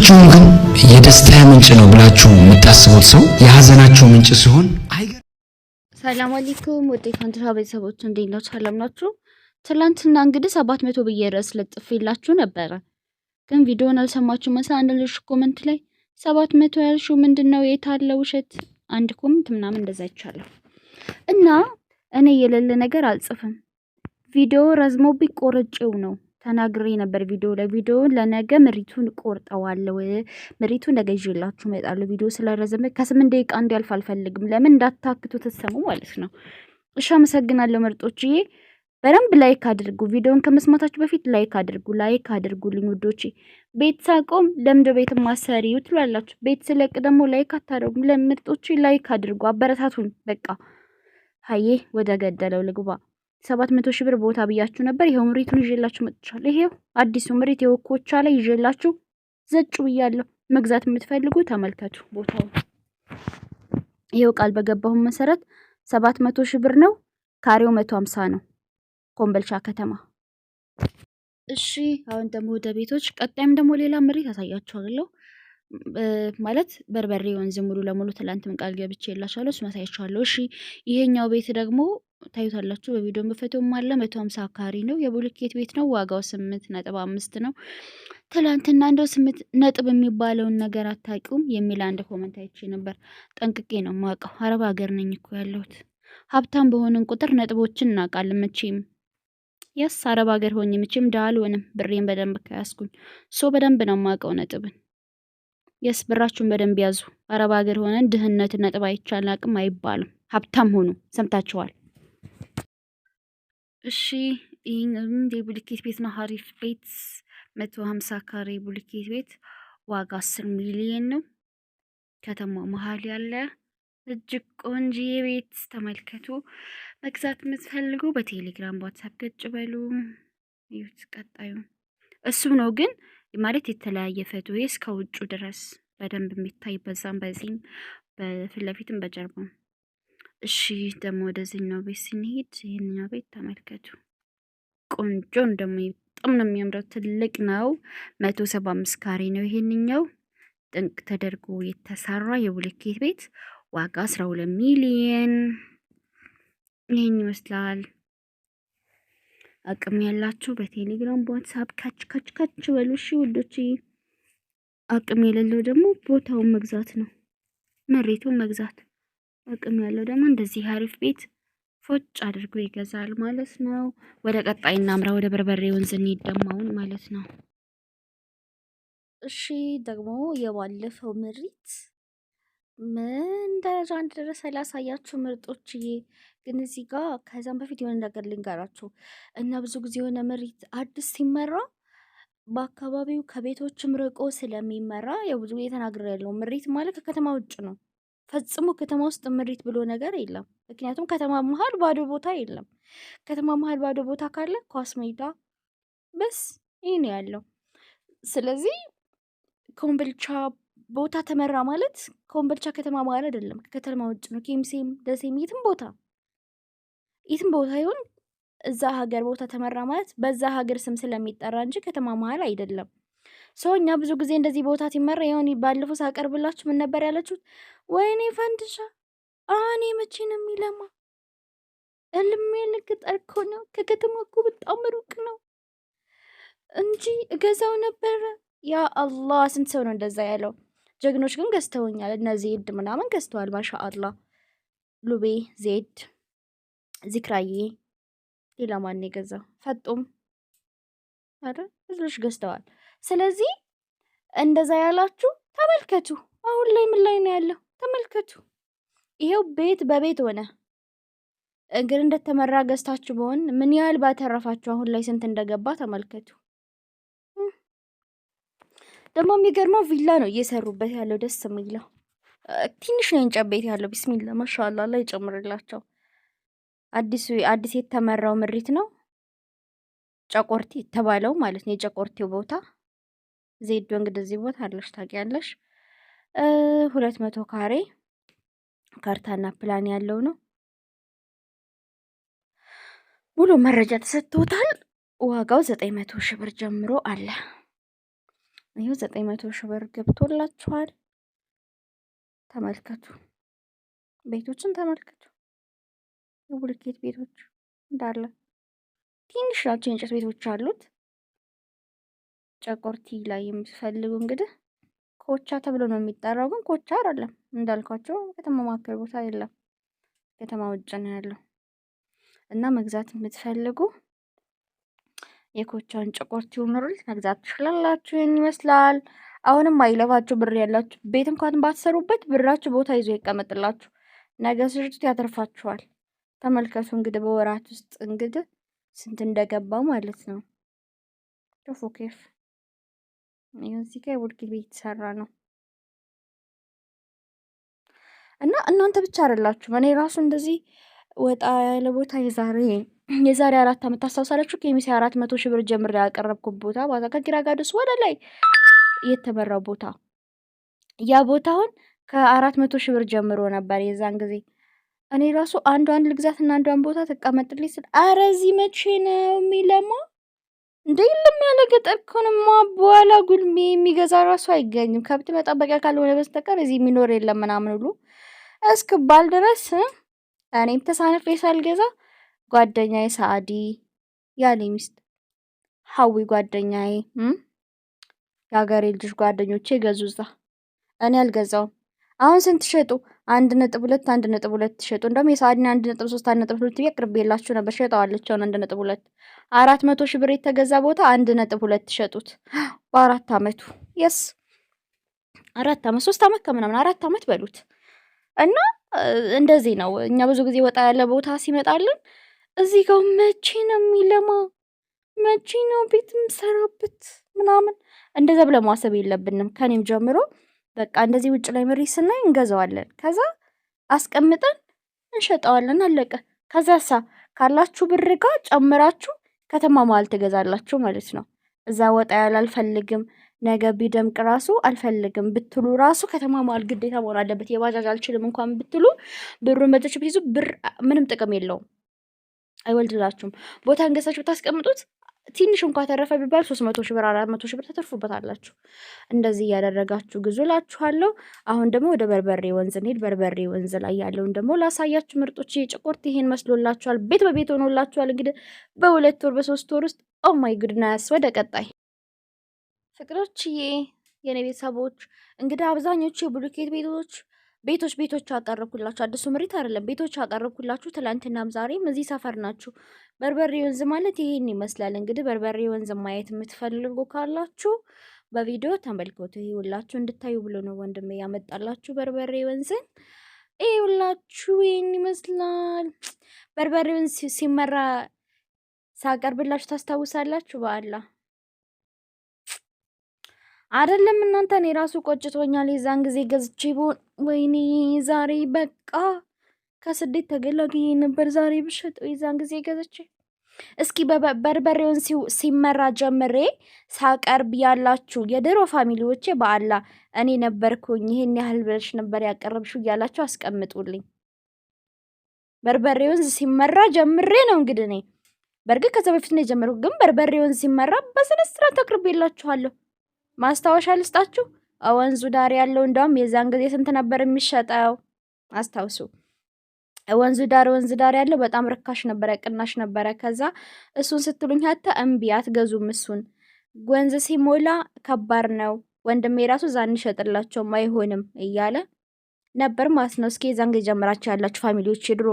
ፍቅራችሁ ግን የደስታ ምንጭ ነው ብላችሁ የምታስቡት ሰው የሐዘናችሁ ምንጭ ሲሆን ሰላም አለይኩም ወደ ካንትራ ቤተሰቦች እንዴት ናችሁ? ሰላም ናችሁ? ትላንትና እንግዲህ 700 ብዬ ርዕስ ለጥፌላችሁ ነበረ። ግን ቪዲዮውን አልሰማችሁ መሰለኝ። አንድ ልጅ ኮሜንት ላይ 700 ያልሽው ምንድነው? የታለ ውሸት? አንድ ኮሜንት ምናምን እንደዛ ይቻላል። እና እኔ የሌለ ነገር አልጽፍም። ቪዲዮ ረዝሞብኝ ቆርጬው ነው ተናግሬ ነበር። ቪዲዮ ለነገ ምሪቱን ቆርጠዋለሁ። ምሪቱን ነገ ይዤላችሁ እመጣለሁ። ቪዲዮ ስለረዘመ ከ8 ደቂቃ እንዲያልፍ አልፈልግም። ለምን እንዳታክቱ ተሰሙ ማለት ነው። እሺ፣ አመሰግናለሁ ምርጦችዬ። በደንብ ላይክ አድርጉ። ቪዲዮን ከመስማታችሁ በፊት ላይክ አድርጉልኝ ውዶቼ። ቤት ሳቆም ለምደ ቤት ማሰሪው ትላላችሁ። ቤት ስለቅ ደግሞ ላይክ አታደርጉም። ለምርጦቼ ላይክ አድርጉ፣ አበረታቱን። በቃ ሀዬ ወደ ገደለው ልግባ። 700 ሺህ ብር ቦታ ብያችሁ ነበር። ይሄው ምሪቱን ይዤላችሁ መጥቻለሁ። ይሄው አዲሱ ምሪት የወኮቻ ላይ ይዤላችሁ ዘጭ ብያለሁ። መግዛት የምትፈልጉ ተመልከቱ ቦታው። ይሄው ቃል በገባሁ መሰረት 700 ሺህ ብር ነው። ካሬው 150 ነው። ኮምቦልቻ ከተማ። እሺ አሁን ደግሞ ወደ ቤቶች፣ ቀጣይም ደግሞ ሌላ ምሪት አሳያችኋለሁ። ማለት በርበሬ ወንዝ ሙሉ ለሙሉ ትላንትም ቃል ገብቼላችኋለሁ። እሱን አሳያችኋለሁ። እሺ ይሄኛው ቤት ደግሞ ታዩታላችሁ በቪዲዮ በፎቶም አለ። 150 ካሬ ነው። የቡልኬት ቤት ነው። ዋጋው 8.5 ነው። ትላንትና እንደው 8 ነጥብ የሚባለውን ነገር አታውቂውም የሚል አንድ ኮሜንት አይቼ ነበር። ጠንቅቄ ነው የማውቀው። አረብ ሀገር ነኝ እኮ ያለሁት። ሀብታም በሆንን ቁጥር ነጥቦችን እናውቃለን መቼም። ያስ አረብ ሀገር ሆኜ መቼም ድሃ አልሆንም። ብሬን በደንብ ከያዝኩኝ በደንብ ነው የማውቀው ነጥብን። የስ ብራችሁን በደንብ ያዙ። አረብ ሀገር ሆነን ድህነት ነጥብ አይቻል አቅም አይባልም። ሀብታም ሆኑ። ሰምታችኋል። እሺ ይሄን የቡልኬት ቤት ነው። ሀሪፍ ቤት 150 ካሬ ቡልኬት ቤት ዋጋ 10 ሚሊዮን ነው። ከተማው መሀል ያለ እጅግ ቆንጆ ቤት ተመልከቱ። መግዛት የምትፈልጉ በቴሌግራም በዋትስአፕ ገጭ በሉ። ይሁት ቀጣዩ እሱም ነው ግን ማለት የተለያየ ፎቶ እስከ ውጩ ድረስ በደንብ የሚታይ በዛም በዚህም በፊት ለፊትም በጀርባም። እሺ ደግሞ ወደዚህኛው ቤት ስንሄድ ይሄንኛው ቤት ተመልከቱ። ቆንጆ እንደሞ በጣም ነው የሚያምረው። ትልቅ ነው። 175 ካሬ ነው። ይሄንኛው ጥንቅ ተደርጎ የተሰራ የቡልኬት ቤት ዋጋ 12 ሚሊዮን ይሄን ይመስላል። አቅም ያላችሁ በቴሌግራም በዋትስአፕ ካች በሉ። እሺ ውዶች፣ አቅም የሌለው ደግሞ ቦታውን መግዛት ነው፣ መሬቱን መግዛት። አቅም ያለው ደግሞ እንደዚህ አሪፍ ቤት ፎጭ አድርጎ ይገዛል ማለት ነው። ወደ ቀጣይ እናምራ። ወደ በርበሬ ወንዝ እንሂድ ማለት ነው። እሺ ደግሞ የባለፈው ምሪት ምን ደረጃ እንደደረሰ ላሳያችሁ ምርጦችዬ። ግን እዚህ ጋር ከዛም በፊት የሆነ ነገር ልንገራችሁ እና ብዙ ጊዜ የሆነ ምሪት አዲስ ሲመራ በአካባቢው ከቤቶችም ርቆ ስለሚመራ ያው ብዙ ጊዜ ተናግሬያለሁ። ምሪት ማለት ከከተማ ውጭ ነው። ፈጽሞ ከተማ ውስጥ ምሪት ብሎ ነገር የለም። ምክንያቱም ከተማ መሀል ባዶ ቦታ የለም። ከተማ መሀል ባዶ ቦታ ካለ ኳስ ሜዳ በስ ይሄ ነው ያለው። ስለዚህ ኮምቦልቻ ቦታ ተመራ ማለት ኮምቦልቻ ከተማ መሀል አይደለም፣ ከከተማ ውጭ ነው። ኬምሴም ደሴም የትም ቦታ ይሁን እዛ ሀገር ቦታ ተመራ ማለት በዛ ሀገር ስም ስለሚጠራ እንጂ ከተማ መሀል አይደለም። እኛ ብዙ ጊዜ እንደዚህ ቦታ ሲመራ ይሁን ባለፈው ሳቀርብላችሁ ምን ነበር ያለችሁት? ወይኔ ፈንድሻ አኔ መቼ ነው የሚለማ? እልም ገጠር እኮ ነው፣ ከከተማ እኮ በጣም ሩቅ ነው እንጂ እገዛው ነበረ። ያ አላህ ስንት ሰው ነው እንደዛ ያለው? ጀግኖች ግን ገዝተውኛል። እነ ዜድ ምናምን ገዝተዋል። ማሻአላህ ሉቤ፣ ዜድ፣ ዚክራዬ፣ ሌላ ማን የገዛው? ፈጡም አረ ብዙዎች ገዝተዋል። ስለዚህ እንደዛ ያላችሁ ተመልከቱ። አሁን ላይ ምን ላይ ነው ያለው? ተመልከቱ። ይሄው ቤት በቤት ሆነ። እንግዲህ እንደተመራ ገዝታችሁ በሆን ምን ያህል ባተረፋችሁ። አሁን ላይ ስንት እንደገባ ተመልከቱ። ደግሞ የሚገርመው ቪላ ነው እየሰሩበት ያለው። ደስ የሚለው ትንሽ ነው የእንጨት ቤት ያለው። ቢስሚላ ማሻአላ ላይ ጨምርላቸው። አዲስ የተመራው ምሪት ነው። ጨቆርቲ የተባለው ማለት ነው። የጨቆርቲው ቦታ ዜዶ እንግዲህ እዚህ ቦታ አለሽ ታውቂያለሽ። 200 ካሬ ካርታና ፕላን ያለው ነው። ሙሉ መረጃ ተሰጥቶታል። ዋጋው 900 ሺህ ብር ጀምሮ አለ። ይኸው 900 ሺህ ብር ገብቶላችኋል። ተመልከቱ፣ ቤቶችን ተመልከቱ። የብሎኬት ቤቶች እንዳለ ትንሽ ናቸው። የእንጨት ቤቶች አሉት። ጨቆርቲ ላይ የምትፈልጉ እንግዲህ ኮቻ ተብሎ ነው የሚጠራው፣ ግን ኮቻ አይደለም እንዳልኳቸው ከተማ ማዕከል ቦታ የለም፣ ከተማ ውጭ ነው ያለው። እና መግዛት የምትፈልጉ የኮቻን ጨቆርቲውን ሩል መግዛት ትችላላችሁ። ይህን ይመስላል። አሁንም አይለፋችሁ ብር ያላችሁ ቤት እንኳን ባትሰሩበት ብራችሁ ቦታ ይዞ ይቀመጥላችሁ። ነገ ስርቱት ያተርፋችኋል። ተመልከቱ እንግዲህ በወራት ውስጥ እንግዲህ ስንት እንደገባው ማለት ነው። ሾፉ ኬፍ እዚህ ጋር የቡልኬት ቤት የተሰራ ነው። እና እናንተ ብቻ አይደላችሁም። እኔ ራሱ እንደዚህ ወጣ ያለ ቦታ የዛሬ 4 ዓመት ታስታውሳላችሁ? ከሚሴ 400 ሺህ ብር ጀምሬ ያቀረብኩት ቦታ ባዛ ከጊራጋዶስ ወደ ላይ የተበራው ቦታ ያ ቦታውን ከ400 ሺህ ብር ጀምሮ ነበር የዛን ጊዜ። እኔ ራሱ አንዷን ልግዛትና አንዷን ቦታ ተቀመጥልኝ ስል አረ እዚህ መቼ ነው የሚለማ እንደ የለም ያለ ገጠር ከሆነማ በኋላ ጉልሜ የሚገዛ ራሱ አይገኝም። ከብት መጠበቂያ ካልሆነ በስተቀር እዚህ የሚኖር የለም ምናምን ሁሉ እስክባል ድረስ እኔም ተሳነፌ ሳልገዛ ጓደኛዬ ሳዲ ያለ ሚስት ሀዊ ጓደኛዬ የሀገሬ ልጆች ጓደኞቼ ገዙዛ። እኔ አልገዛውም። አሁን ስንት ሸጡ? 1.2 1.2 ሸጡ። እንደውም የሳዲን 1.3 1.2 ያቅርቤላችሁ ነበር። ሸጠዋለች። አሁን 1.2 400 ሺህ ብር የተገዛ ቦታ 1.2 ሸጡት በ4 ዓመቱ። የስ 4 ዓመት 3 ዓመት ከምናምን 4 ዓመት በሉት እና እንደዚህ ነው። እኛ ብዙ ጊዜ ወጣ ያለ ቦታ ሲመጣልን እዚህ ጋር መቼ ነው የሚለማ መቼ ነው ቤት የምሰራበት ምናምን እንደዛ ብለን ማሰብ የለብንም። ከኔም ጀምሮ በቃ እንደዚህ ውጭ ላይ መሬት ስናይ እንገዛዋለን፣ ከዛ አስቀምጠን እንሸጠዋለን፣ አለቀ። ከዛሳ ካላችሁ ብር ጋር ጨምራችሁ ከተማ መሀል ትገዛላችሁ ማለት ነው። እዛ ወጣ ያለ አልፈልግም ነገ ቢደምቅ ራሱ አልፈልግም ብትሉ ራሱ ከተማ መሀል ግዴታ መሆን አለበት። የባጃጅ አልችልም እንኳን ብትሉ ብሩን በተች ብትይዙ ብር ምንም ጥቅም የለውም፣ አይወልድላችሁም። ቦታ እንገሳችሁ ብታስቀምጡት ትንሽ እንኳን ተረፈ ቢባል 300 ሺህ ብር 400 ሺህ ብር ተተርፉበታላችሁ። እንደዚህ እያደረጋችሁ ግዙላችኋለሁ። አሁን ደግሞ ወደ በርበሬ ወንዝ እንሂድ። በርበሬ ወንዝ ላይ ያለውን ደግሞ ላሳያችሁ ምርጦች። ጨቆርት ይሄን መስሎላችኋል፣ ቤት በቤት ሆኖላችኋል። እንግዲህ በ2 ወር በ3 ወር ውስጥ ኦ ማይ ጉድነስ። ወደ ቀጣይ ፍቅሮችዬ፣ የኔ ቤተሰቦች እንግዲህ አብዛኞቹ የብሎኬት ቤቶች አቀረብኩላችሁ። አዲሱ ምሪት አይደለም፣ ቤቶች አቀረብኩላችሁ። ትላንትናም ዛሬም እዚህ ሰፈር ናችሁ። በርበሬ ወንዝ ማለት ይሄን ይመስላል። እንግዲህ በርበሬ ወንዝ ማየት የምትፈልጉ ካላችሁ በቪዲዮ ተመልከቱ። ይሄ ሁላችሁ እንድታዩ ብሎ ነው ወንድሜ ያመጣላችሁ በርበሬ ወንዝን። ይሄ ሁላችሁ ይሄን ይመስላል። በርበሬ ወንዝ ሲመራ ሳቀርብላችሁ ታስታውሳላችሁ? በአላ አይደለም እናንተ፣ እኔ ራሱ ቆጭቶኛል። የዛን ጊዜ ገዝቼ ቢሆን ወይኔ ዛሬ በቃ ከስደት ተገላግዬ ነበር። ዛሬ ብሸጠው የዛን ጊዜ ገዝቼ። እስኪ በርበሬውን ሲመራ ጀምሬ ሳቀርብ ያላችሁ የድሮ ፋሚሊዎቼ በአላ እኔ ነበርኩኝ ይሄን ያህል ብለሽ ነበር ያቀረብሽው እያላችሁ አስቀምጡልኝ። በርበሬውን ሲመራ ጀምሬ ነው እንግዲህ እኔ በርግጥ ከዛ በፊት ነው የጀመረው፣ ግን በርበሬውን ሲመራ በስነ ስርዓት አቅርቤላችኋለሁ። ማስታወሻ ልስጣችሁ። ወንዙ ዳር ያለው እንደውም የዛን ጊዜ ስንት ነበር የሚሸጠው አስታውሱ። ወንዙ ዳር ያለው በጣም ርካሽ ነበረ፣ ቅናሽ ነበረ። ከዛ እሱን ስትሉኝ ሀታ እምቢ አትገዙም። እሱን ወንዝ ሲሞላ ከባድ ነው ወንድሜ ራሱ እዛ እንሸጥላቸውም አይሆንም እያለ ነበር ማለት ነው። እስኪ የዛን ጊዜ ጀምራችሁ ያላችሁ ፋሚሊዎች ድሮ